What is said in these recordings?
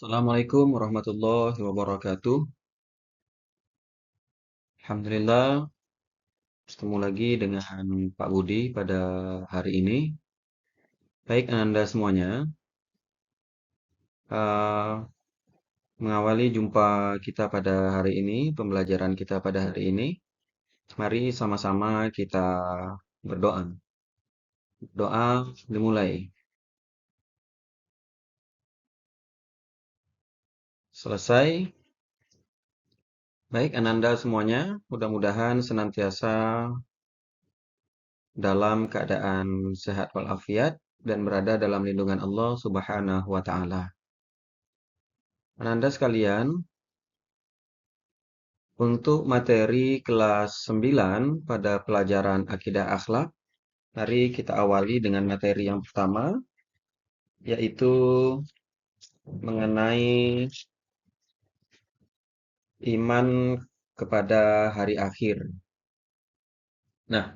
Assalamualaikum warahmatullahi wabarakatuh. Alhamdulillah, bertemu lagi dengan Pak Budi pada hari ini. Baik, Anda semuanya, eh, mengawali jumpa kita pada hari ini, pembelajaran kita pada hari ini, mari sama-sama kita berdoa. Doa dimulai. Selesai. Baik, Ananda semuanya, mudah-mudahan senantiasa dalam keadaan sehat walafiat dan berada dalam lindungan Allah Subhanahu wa Ta'ala. Ananda sekalian, untuk materi kelas 9 pada pelajaran akidah akhlak, mari kita awali dengan materi yang pertama, yaitu mengenai iman kepada hari akhir. Nah,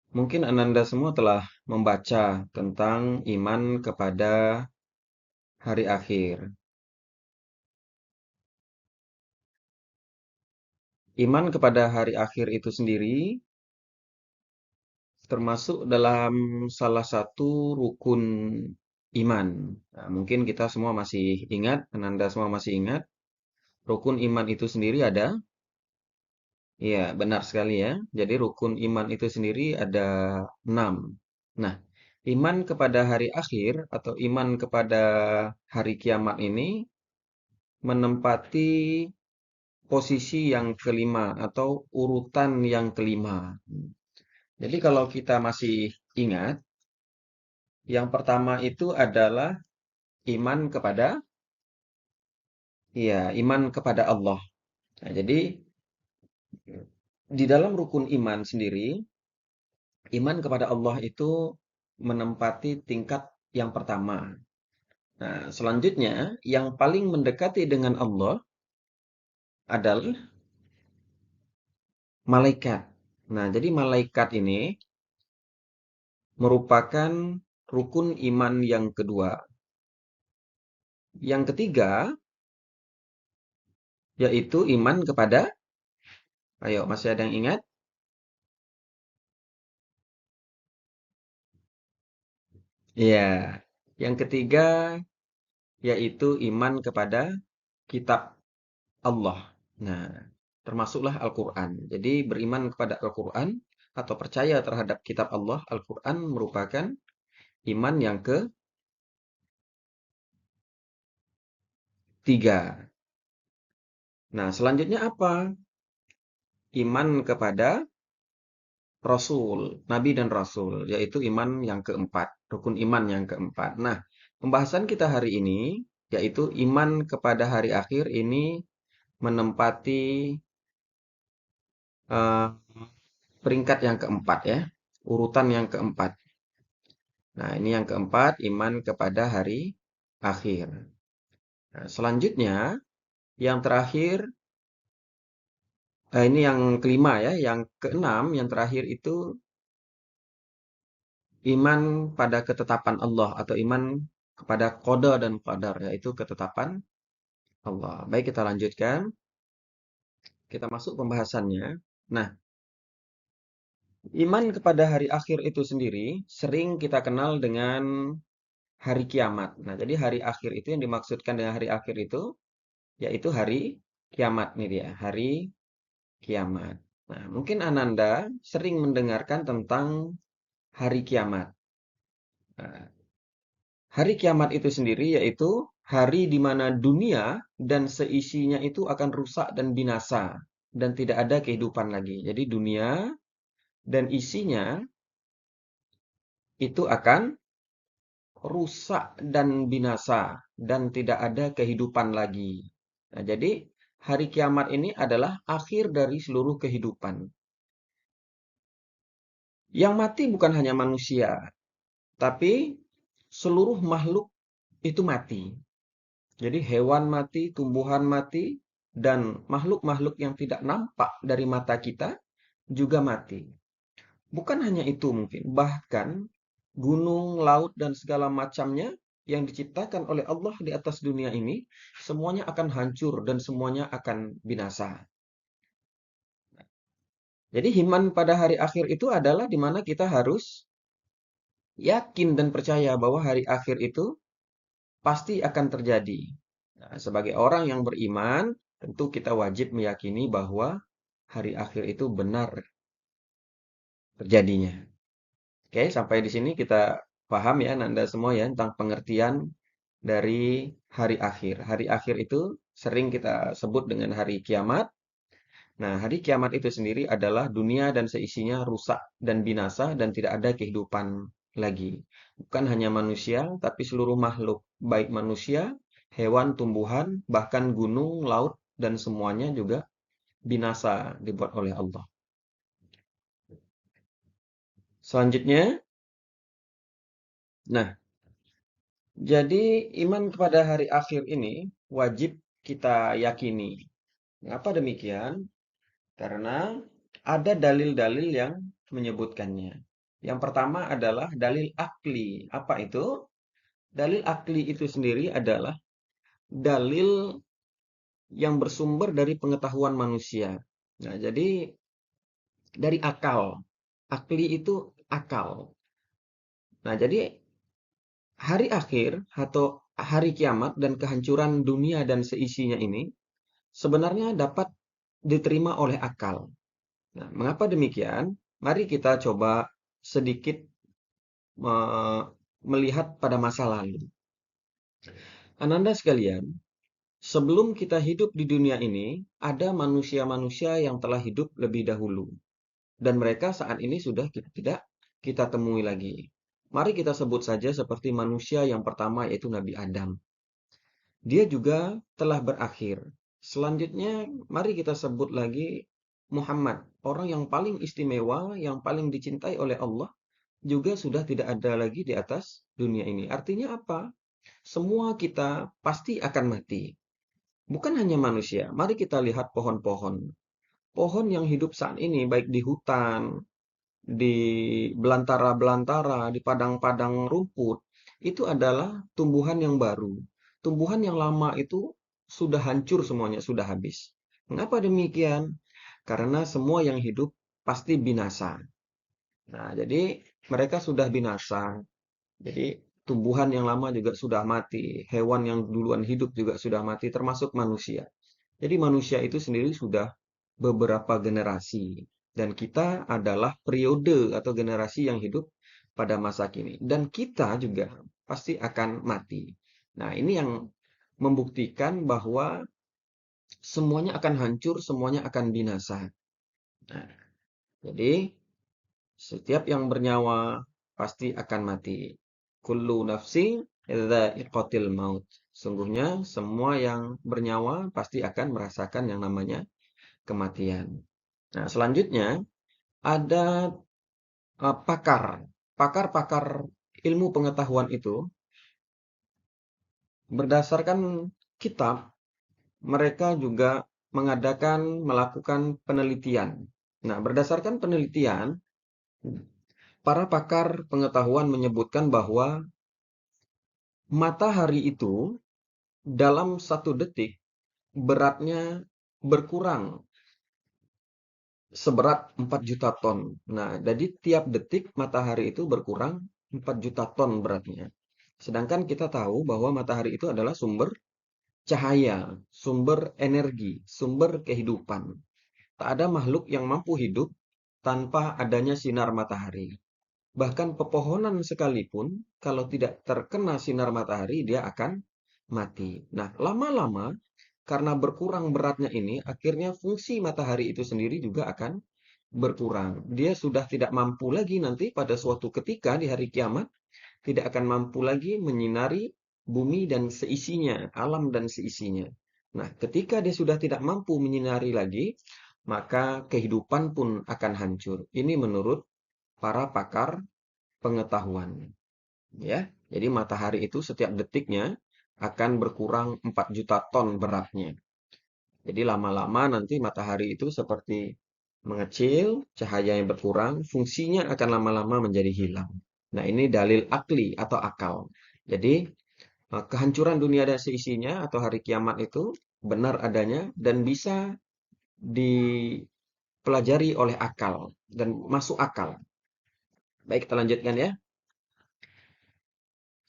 mungkin Ananda semua telah membaca tentang iman kepada hari akhir. Iman kepada hari akhir itu sendiri termasuk dalam salah satu rukun iman. Nah, mungkin kita semua masih ingat, Ananda semua masih ingat, rukun iman itu sendiri ada? Iya, benar sekali ya. Jadi rukun iman itu sendiri ada 6. Nah, iman kepada hari akhir atau iman kepada hari kiamat ini menempati posisi yang kelima atau urutan yang kelima. Jadi kalau kita masih ingat, yang pertama itu adalah iman kepada, ya, iman kepada Allah. Nah, jadi di dalam rukun iman sendiri, iman kepada Allah itu menempati tingkat yang pertama. Nah, selanjutnya yang paling mendekati dengan Allah adalah malaikat. Nah, jadi malaikat ini merupakan rukun iman yang kedua. Yang ketiga yaitu iman kepada, ayo masih ada yang ingat? Ya, yang ketiga yaitu iman kepada kitab Allah. Nah, termasuklah Al-Quran. Jadi beriman kepada Al-Quran atau percaya terhadap kitab Allah, Al-Quran merupakan iman yang ketiga. Nah, selanjutnya apa? Iman kepada Rasul, Nabi dan Rasul, yaitu iman yang keempat, rukun iman yang keempat. Nah, pembahasan kita hari ini, yaitu iman kepada hari akhir ini menempati eh, peringkat yang keempat ya, urutan yang keempat. Nah, ini yang keempat, iman kepada hari akhir. Nah, selanjutnya, yang terakhir, ini yang kelima ya, yang keenam, yang terakhir itu iman pada ketetapan Allah atau iman kepada qada dan qadar, yaitu ketetapan Allah. Baik, kita lanjutkan. Kita masuk pembahasannya. Nah, iman kepada hari akhir itu sendiri sering kita kenal dengan hari kiamat. Nah, jadi hari akhir itu yang dimaksudkan dengan hari akhir itu yaitu hari kiamat nih dia, hari kiamat. Nah, mungkin Ananda sering mendengarkan tentang hari kiamat. Nah, hari kiamat itu sendiri yaitu hari di mana dunia dan seisinya itu akan rusak dan binasa dan tidak ada kehidupan lagi. Jadi dunia dan isinya itu akan rusak dan binasa dan tidak ada kehidupan lagi. Nah, jadi hari kiamat ini adalah akhir dari seluruh kehidupan. Yang mati bukan hanya manusia, tapi seluruh makhluk itu mati. Jadi hewan mati, tumbuhan mati, dan makhluk-makhluk yang tidak nampak dari mata kita juga mati. Bukan hanya itu mungkin, bahkan gunung, laut, dan segala macamnya yang diciptakan oleh Allah di atas dunia ini, semuanya akan hancur dan semuanya akan binasa. Jadi iman pada hari akhir itu adalah di mana kita harus yakin dan percaya bahwa hari akhir itu pasti akan terjadi. Nah, sebagai orang yang beriman, tentu kita wajib meyakini bahwa hari akhir itu benar terjadinya. Oke, sampai di sini kita paham ya, Nanda semua ya, tentang pengertian dari hari akhir. Hari akhir itu sering kita sebut dengan hari kiamat. Nah, hari kiamat itu sendiri adalah dunia dan seisinya rusak dan binasa dan tidak ada kehidupan lagi. Bukan hanya manusia, tapi seluruh makhluk, baik manusia, hewan, tumbuhan, bahkan gunung, laut, dan semuanya juga binasa dibuat oleh Allah. Selanjutnya, nah, jadi iman kepada hari akhir ini wajib kita yakini. Mengapa demikian? Karena ada dalil-dalil yang menyebutkannya. Yang pertama adalah dalil akli. Apa itu? Dalil akli itu sendiri adalah dalil yang bersumber dari pengetahuan manusia. Nah, jadi dari akal. Akli itu akal. Nah, jadi hari akhir atau hari kiamat dan kehancuran dunia dan seisinya ini sebenarnya dapat diterima oleh akal. Nah, mengapa demikian? Mari kita coba sedikit melihat pada masa lalu. Ananda sekalian, sebelum kita hidup di dunia ini, ada manusia-manusia yang telah hidup lebih dahulu. Dan mereka saat ini sudah tidak kita temui lagi. Mari kita sebut saja seperti manusia yang pertama yaitu Nabi Adam. Dia juga telah berakhir. Selanjutnya, mari kita sebut lagi Muhammad, orang yang paling istimewa, yang paling dicintai oleh Allah, juga sudah tidak ada lagi di atas dunia ini. Artinya apa? Semua kita pasti akan mati. Bukan hanya manusia. Mari kita lihat pohon-pohon. Pohon yang hidup saat ini, baik di hutan, di belantara-belantara, di padang-padang rumput, itu adalah tumbuhan yang baru. Tumbuhan yang lama itu sudah hancur semuanya, sudah habis. Mengapa demikian? Karena semua yang hidup pasti binasa. Nah, jadi mereka sudah binasa. Jadi tumbuhan yang lama juga sudah mati, hewan yang duluan hidup juga sudah mati, termasuk manusia. Jadi manusia itu sendiri sudah beberapa generasi. Dan kita adalah periode atau generasi yang hidup pada masa kini. Dan kita juga pasti akan mati. Nah, ini yang membuktikan bahwa semuanya akan hancur, semuanya akan binasa. Nah, jadi setiap yang bernyawa pasti akan mati. Kullu nafsi dha'iqatil maut. Sungguhnya semua yang bernyawa pasti akan merasakan yang namanya kematian. Nah, selanjutnya ada pakar. Pakar-pakar ilmu pengetahuan itu berdasarkan kitab, mereka juga melakukan penelitian. Nah, berdasarkan penelitian, para pakar pengetahuan menyebutkan bahwa matahari itu dalam satu detik beratnya berkurang seberat 4 juta ton. Nah, jadi tiap detik matahari itu berkurang 4 juta ton beratnya. Sedangkan kita tahu bahwa matahari itu adalah sumber cahaya, sumber energi, sumber kehidupan. Tak ada makhluk yang mampu hidup tanpa adanya sinar matahari. Bahkan pepohonan sekalipun, kalau tidak terkena sinar matahari, dia akan mati. Nah, lama-lama, karena berkurang beratnya ini, akhirnya fungsi matahari itu sendiri juga akan berkurang. Dia sudah tidak mampu lagi nanti pada suatu ketika di hari kiamat, tidak akan mampu lagi menyinari bumi dan seisinya, alam dan seisinya. Nah, ketika dia sudah tidak mampu menyinari lagi, maka kehidupan pun akan hancur. Ini menurut para pakar pengetahuan. Ya, jadi matahari itu setiap detiknya akan berkurang 4 juta ton beratnya. Jadi lama-lama nanti matahari itu seperti mengecil, cahaya yang berkurang, fungsinya akan lama-lama menjadi hilang. Nah, ini dalil akli atau akal. Jadi kehancuran dunia dan seisinya atau hari kiamat itu benar adanya dan bisa dipelajari oleh akal dan masuk akal. Baik, kita lanjutkan ya.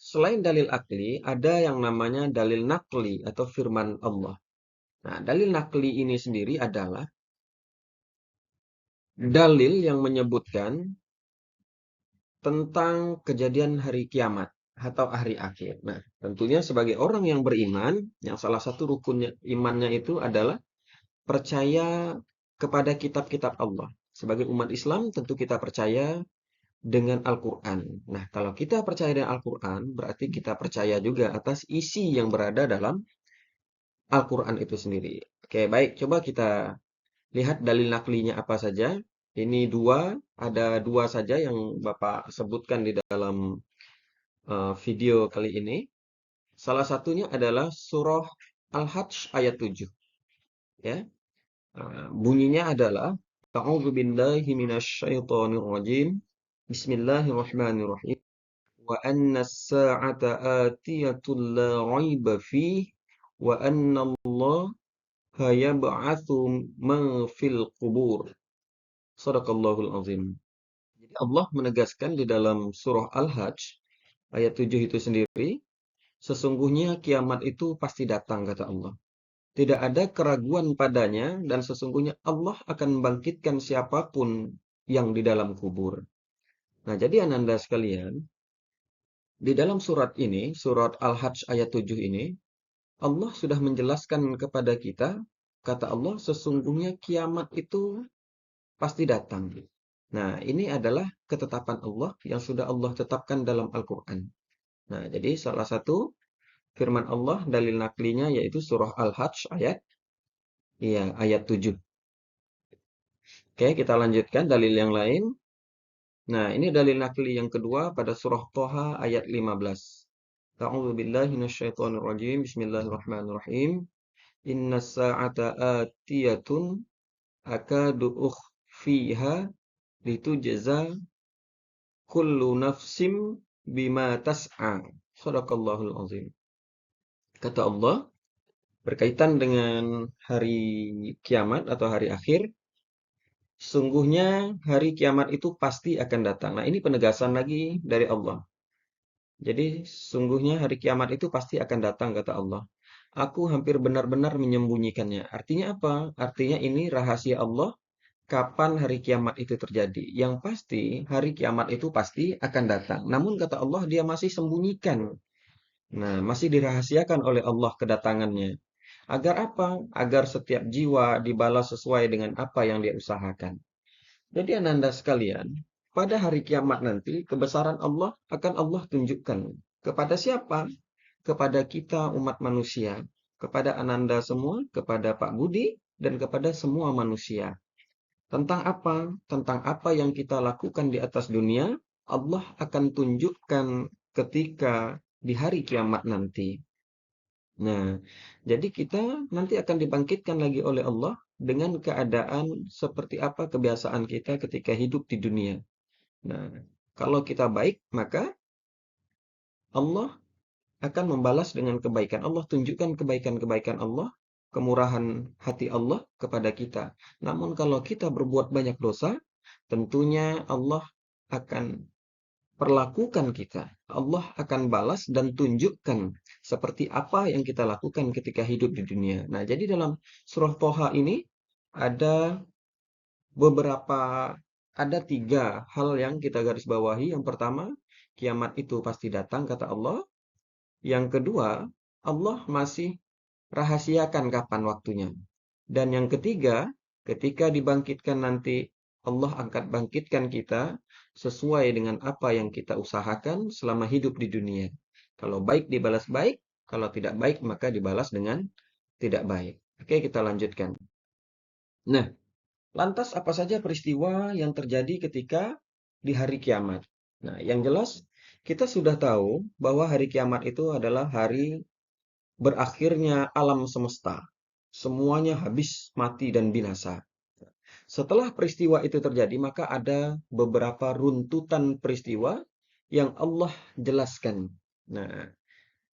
Selain dalil akli, ada yang namanya dalil nakli atau firman Allah. Nah, dalil nakli ini sendiri adalah dalil yang menyebutkan tentang kejadian hari kiamat atau hari akhir. Nah, tentunya sebagai orang yang beriman, yang salah satu rukunnya imannya itu adalah percaya kepada kitab-kitab Allah. Sebagai umat Islam, tentu kita percaya dengan Al-Quran. Nah, kalau kita percaya dengan Al-Quran, berarti kita percaya juga atas isi yang berada dalam Al-Quran itu sendiri. Oke, baik. Coba kita lihat dalil naklinya apa saja. Ini ada dua saja yang Bapak sebutkan di dalam video kali ini. Salah satunya adalah surah Al-Hajj ayat 7. Ya, bunyinya adalah A'udzu billahi minasyaitonir rajim. Bismillahirrahmanirrahim. Wa anna as-sa'ata atiyatun la raiba fihi wa anna Allaha yab'atsu man fil qubur. Shadaqallahul azim. Jadi Allah menegaskan di dalam surah Al-Hajj ayat 7 itu sendiri, sesungguhnya kiamat itu pasti datang kata Allah. Tidak ada keraguan padanya dan sesungguhnya Allah akan membangkitkan siapapun yang di dalam kubur. Nah, jadi ananda sekalian, di dalam surat ini, surat Al-Hajj ayat 7 ini, Allah sudah menjelaskan kepada kita, kata Allah, sesungguhnya kiamat itu pasti datang. Nah, ini adalah ketetapan Allah yang sudah Allah tetapkan dalam Al-Quran. Nah, jadi salah satu firman Allah dalil naklinya yaitu surah Al-Hajj ayat 7. Oke, kita lanjutkan dalil yang lain. Nah, ini dalil nakli yang kedua pada surah Toha ayat 15. A'udzu billahi minasyaitonir rajim. Bismillahirrahmanirrahim. Innas sa'ata atiyatun akadu ukhfiha litujza kullu nafsim bima tas'a. Shadaqallahul azim. Kata Allah berkaitan dengan hari kiamat atau hari akhir, sungguhnya hari kiamat itu pasti akan datang. Nah, ini penegasan lagi dari Allah. Jadi, sungguhnya hari kiamat itu pasti akan datang, kata Allah. Aku hampir benar-benar menyembunyikannya. Artinya apa? Artinya ini rahasia Allah kapan hari kiamat itu terjadi. Yang pasti, hari kiamat itu pasti akan datang. Namun, kata Allah, dia masih sembunyikan. Nah, masih dirahasiakan oleh Allah kedatangannya. Agar apa? Agar setiap jiwa dibalas sesuai dengan apa yang dia usahakan. Jadi ananda sekalian, pada hari kiamat nanti kebesaran Allah akan Allah tunjukkan. Kepada siapa? Kepada kita umat manusia. Kepada ananda semua, kepada Pak Budi, dan kepada semua manusia. Tentang apa? Tentang apa yang kita lakukan di atas dunia, Allah akan tunjukkan ketika di hari kiamat nanti. Nah, jadi kita nanti akan dibangkitkan lagi oleh Allah dengan keadaan seperti apa kebiasaan kita ketika hidup di dunia. Nah, kalau kita baik, maka Allah akan membalas dengan kebaikan. Allah tunjukkan kebaikan-kebaikan Allah, kemurahan hati Allah kepada kita. Namun kalau kita berbuat banyak dosa, tentunya Allah akan perlakukan kita. Allah akan balas dan tunjukkan seperti apa yang kita lakukan ketika hidup di dunia. Nah, jadi dalam surah Toha ini ada beberapa, ada 3 hal yang kita garis bawahi. Yang pertama, kiamat itu pasti datang, kata Allah. Yang kedua, Allah masih rahasiakan kapan waktunya. Dan yang ketiga, ketika dibangkitkan nanti, Allah akan bangkitkan kita sesuai dengan apa yang kita usahakan selama hidup di dunia. Kalau baik dibalas baik, kalau tidak baik maka dibalas dengan tidak baik. Oke, kita lanjutkan. Nah, lantas apa saja peristiwa yang terjadi ketika di hari kiamat? Nah, yang jelas kita sudah tahu bahwa hari kiamat itu adalah hari berakhirnya alam semesta. Semuanya habis, mati, dan binasa. Setelah peristiwa itu terjadi, maka ada beberapa runtutan peristiwa yang Allah jelaskan. Nah,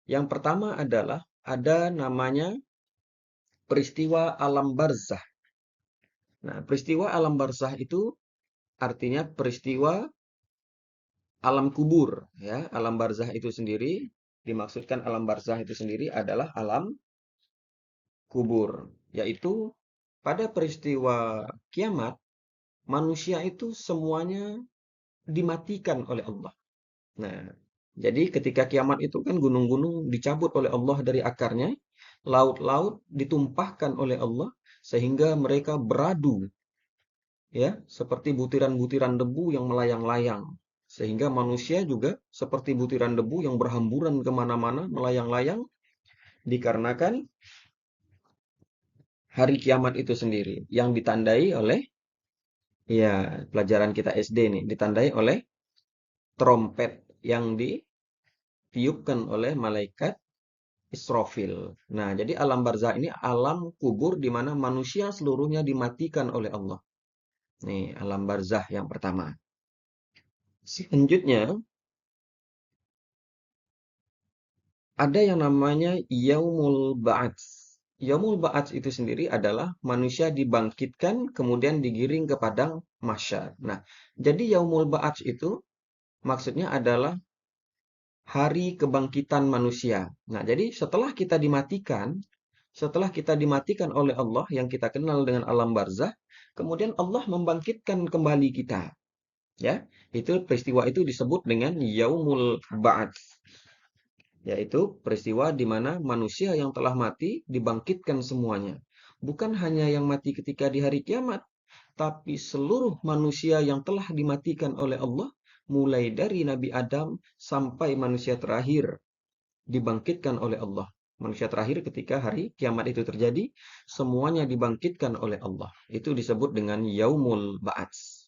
Yang pertama adalah ada namanya peristiwa alam barzah. Nah, peristiwa alam barzah itu artinya peristiwa alam kubur, ya. Alam barzah itu sendiri dimaksudkan alam barzah itu sendiri adalah alam kubur, yaitu pada peristiwa kiamat manusia itu semuanya dimatikan oleh Allah. Nah, jadi ketika kiamat itu kan gunung-gunung dicabut oleh Allah dari akarnya, laut-laut ditumpahkan oleh Allah sehingga mereka beradu, ya, seperti butiran-butiran debu yang melayang-layang. Sehingga manusia juga seperti butiran debu yang berhamburan kemana-mana, melayang-layang, dikarenakan hari kiamat itu sendiri yang ditandai oleh, ya, pelajaran kita SD nih, ditandai oleh trompet yang ditiupkan oleh malaikat Israfil. Nah, jadi alam barzah ini alam kubur di mana manusia seluruhnya dimatikan oleh Allah. Nih, alam barzah yang pertama. Selanjutnya, ada yang namanya Yaumul Ba'ats. Yaumul Ba'ats itu sendiri adalah manusia dibangkitkan kemudian digiring ke padang mahsyar. Nah, jadi Yaumul Ba'ats itu maksudnya adalah hari kebangkitan manusia. Nah, jadi setelah kita dimatikan oleh Allah yang kita kenal dengan alam barzah, kemudian Allah membangkitkan kembali kita. Ya, itu peristiwa itu disebut dengan Yaumul Ba'ats, yaitu peristiwa di mana manusia yang telah mati dibangkitkan semuanya. Bukan hanya yang mati ketika di hari kiamat, tapi seluruh manusia yang telah dimatikan oleh Allah, mulai dari Nabi Adam sampai manusia terakhir dibangkitkan oleh Allah. Manusia terakhir ketika hari kiamat itu terjadi, semuanya dibangkitkan oleh Allah. Itu disebut dengan Yaumul Ba'ats.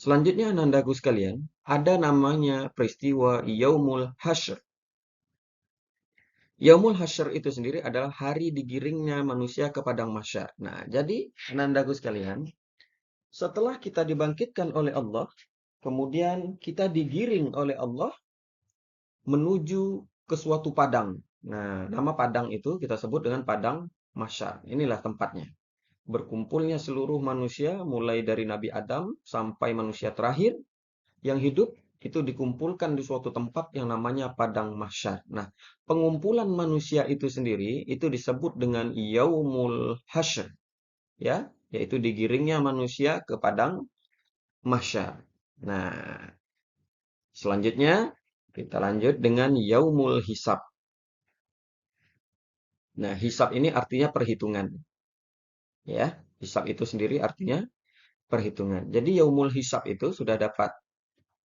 Selanjutnya, anandaku sekalian, ada namanya peristiwa Yaumul Hasyr. Yaumul Hasyr itu sendiri adalah hari digiringnya manusia ke padang mahsyar. Nah, jadi anandaku sekalian, setelah kita dibangkitkan oleh Allah, kemudian kita digiring oleh Allah menuju ke suatu padang. Nah, nama padang itu kita sebut dengan padang mahsyar. Inilah tempatnya. Berkumpulnya seluruh manusia mulai dari Nabi Adam sampai manusia terakhir yang hidup itu dikumpulkan di suatu tempat yang namanya padang mahsyar. Nah, pengumpulan manusia itu sendiri itu disebut dengan Yaumul Hasyr, ya, yaitu digiringnya manusia ke padang mahsyar. Nah, selanjutnya kita lanjut dengan Yaumul Hisab. Nah, hisab ini artinya perhitungan. Ya, hisab itu sendiri artinya perhitungan. Jadi yaumul hisab itu sudah dapat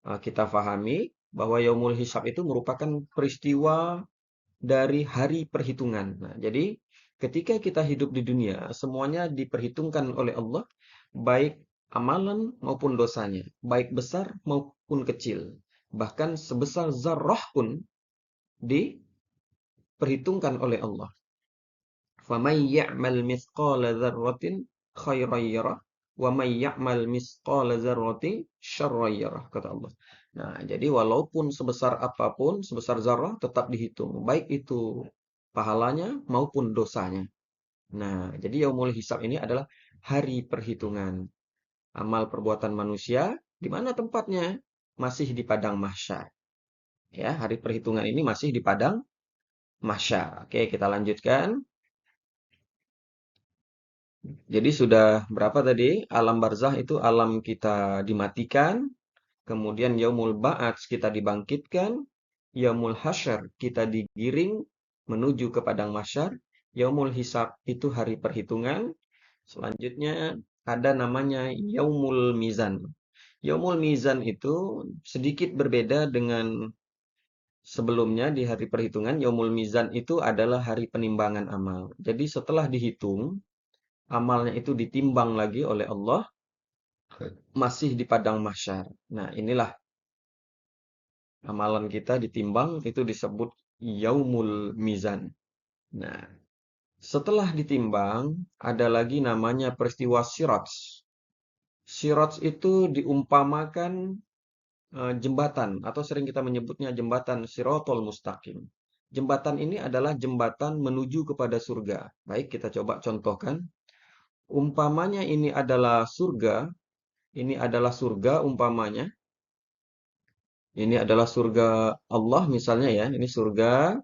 kita fahami bahwa yaumul hisab itu merupakan peristiwa dari hari perhitungan. Nah, jadi ketika kita hidup di dunia, semuanya diperhitungkan oleh Allah, baik amalan maupun dosanya, baik besar maupun kecil. Bahkan sebesar zarrah pun diperhitungkan oleh Allah. فَمَنْ يَعْمَلْ مِثْقَالَ ذَرَّةٍ خَيْرًا يَرَهُ وَمَنْ يَعْمَلْ مِثْقَالَ ذَرَّةٍ شَرًّا يَرَهُ, kata Allah. Nah, jadi walaupun sebesar apapun, sebesar zarah tetap dihitung, baik itu pahalanya maupun dosanya. Nah, jadi yaumul hisab ini adalah hari perhitungan amal perbuatan manusia. Di mana tempatnya? Masih di padang mahsyar. Ya, hari perhitungan ini masih di padang mahsyar. Oke, kita lanjutkan. Jadi sudah berapa tadi? Alam barzah itu alam kita dimatikan, kemudian yaumul ba'ats kita dibangkitkan, yaumul hasyar kita digiring menuju ke padang mahsyar, yaumul hisab itu hari perhitungan. Selanjutnya ada namanya yaumul mizan. Yaumul mizan itu sedikit berbeda dengan sebelumnya di hari perhitungan. Yaumul mizan itu adalah hari penimbangan amal. Jadi setelah dihitung, amalnya itu ditimbang lagi oleh Allah, masih di padang mahsyar. Nah, inilah amalan kita ditimbang, itu disebut yaumul mizan. Nah, setelah ditimbang, ada lagi namanya peristiwa sirats. Sirats itu diumpamakan jembatan atau sering kita menyebutnya jembatan Shirathul Mustaqim. Jembatan ini adalah jembatan menuju kepada surga. Baik, kita coba contohkan. Umpamanya ini adalah surga umpamanya. Ini adalah surga Allah misalnya ya, ini surga.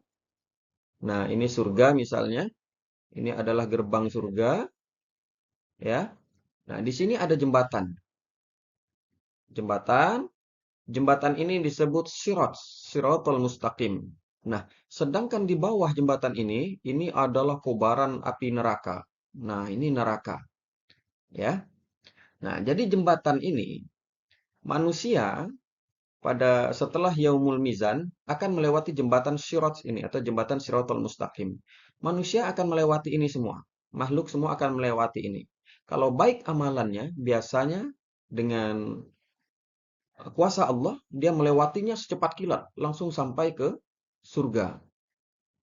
Nah, ini surga misalnya. Ini adalah gerbang surga ya. Nah, di sini ada jembatan. Jembatan, jembatan ini disebut Shirathul Mustaqim. Nah, sedangkan di bawah jembatan ini adalah kobaran api neraka. Nah, ini neraka ya. Nah, jadi jembatan ini manusia pada setelah Yaumul Mizan akan melewati jembatan Sirat ini atau jembatan Siratul Mustaqim. Manusia akan melewati ini semua. Makhluk semua akan melewati ini. Kalau baik amalannya, biasanya dengan kuasa Allah, dia melewatinya secepat kilat, langsung sampai ke surga.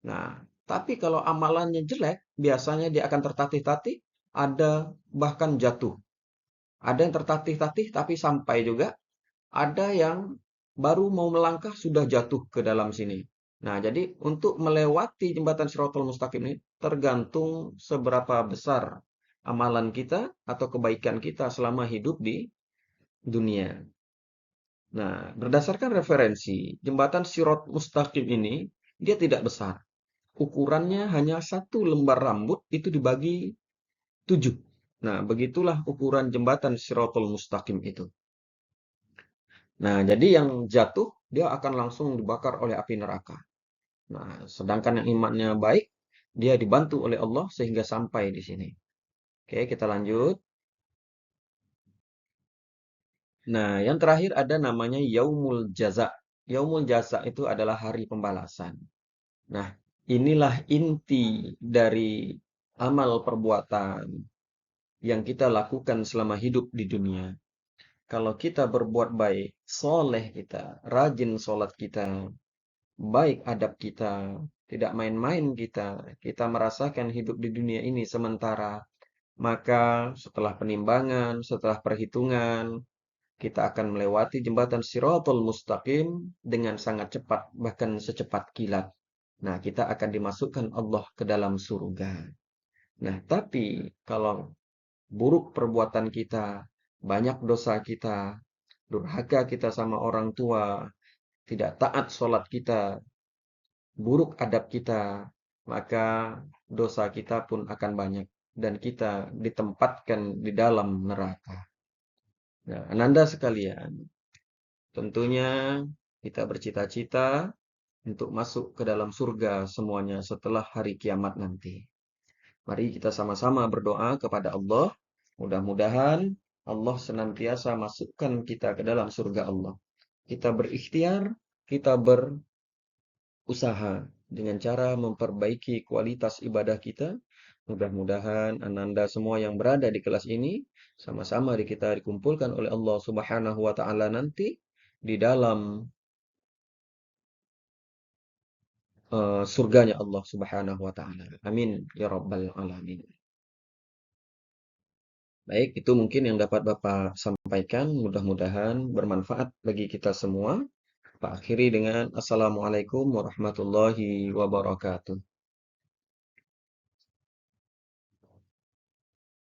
Nah, tapi kalau amalannya jelek, biasanya dia akan tertatih-tatih, ada bahkan jatuh. Ada yang tertatih-tatih tapi sampai juga, ada yang baru mau melangkah sudah jatuh ke dalam sini. Nah, jadi untuk melewati jembatan Shirathul Mustaqim ini tergantung seberapa besar amalan kita atau kebaikan kita selama hidup di dunia. Nah, berdasarkan referensi, jembatan Sirat Mustaqim ini dia tidak besar. Ukurannya hanya satu lembar rambut itu dibagi 7. Nah, begitulah ukuran jembatan Siratul Mustaqim itu. Nah, jadi yang jatuh, dia akan langsung dibakar oleh api neraka. Nah, sedangkan yang imannya baik, dia dibantu oleh Allah sehingga sampai di sini. Oke, kita lanjut. Nah, yang terakhir ada namanya Yaumul Jaza. Yaumul Jaza itu adalah hari pembalasan. Nah, inilah inti dari amal perbuatan yang kita lakukan selama hidup di dunia. Kalau kita berbuat baik, soleh kita, rajin sholat kita, baik adab kita, tidak main-main kita, kita merasakan hidup di dunia ini sementara, maka setelah penimbangan, setelah perhitungan, kita akan melewati jembatan Siratul Mustaqim dengan sangat cepat, bahkan secepat kilat. Nah, kita akan dimasukkan Allah ke dalam surga. Nah, tapi kalau buruk perbuatan kita, banyak dosa kita, durhaka kita sama orang tua, tidak taat sholat kita, buruk adab kita, maka dosa kita pun akan banyak dan kita ditempatkan di dalam neraka. Nah, Ananda sekalian, tentunya kita bercita-cita untuk masuk ke dalam surga semuanya setelah hari kiamat nanti. Mari kita sama-sama berdoa kepada Allah. Mudah-mudahan Allah senantiasa masukkan kita ke dalam surga Allah. Kita berikhtiar, kita berusaha dengan cara memperbaiki kualitas ibadah kita. Mudah-mudahan Ananda semua yang berada di kelas ini sama-sama kita dikumpulkan oleh Allah Subhanahu wa taala nanti di dalam surganya Allah Subhanahu wa taala. Amin ya rabbal alamin. Baik, itu mungkin yang dapat Bapak sampaikan. Mudah-mudahan bermanfaat bagi kita semua. Pak akhiri dengan Assalamualaikum warahmatullahi wabarakatuh.